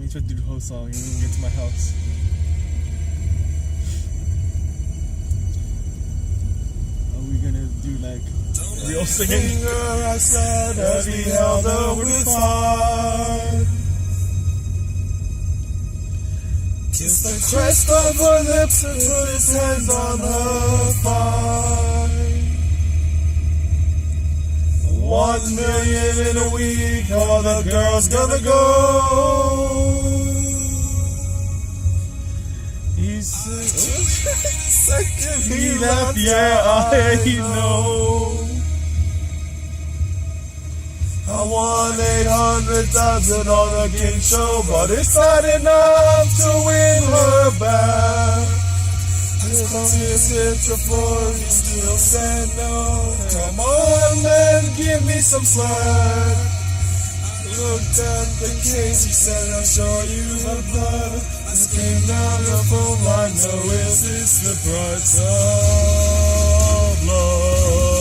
me try to do the whole song and then get to my house. Are we gonna do like real singing? I said as we held her with fire. Kissed the crest of her lips and put his hands on her thigh. 1 million in a week, all the girls gonna go. He said, Second he left, yeah, I know. I won 800,000 on a game show, but it's not enough to win her back. Just hit your 40, still said no. Come on, man, give me some slack. Looked at the case, he said, I'll show you the blood. I came down the phone line, no, is this the price of love?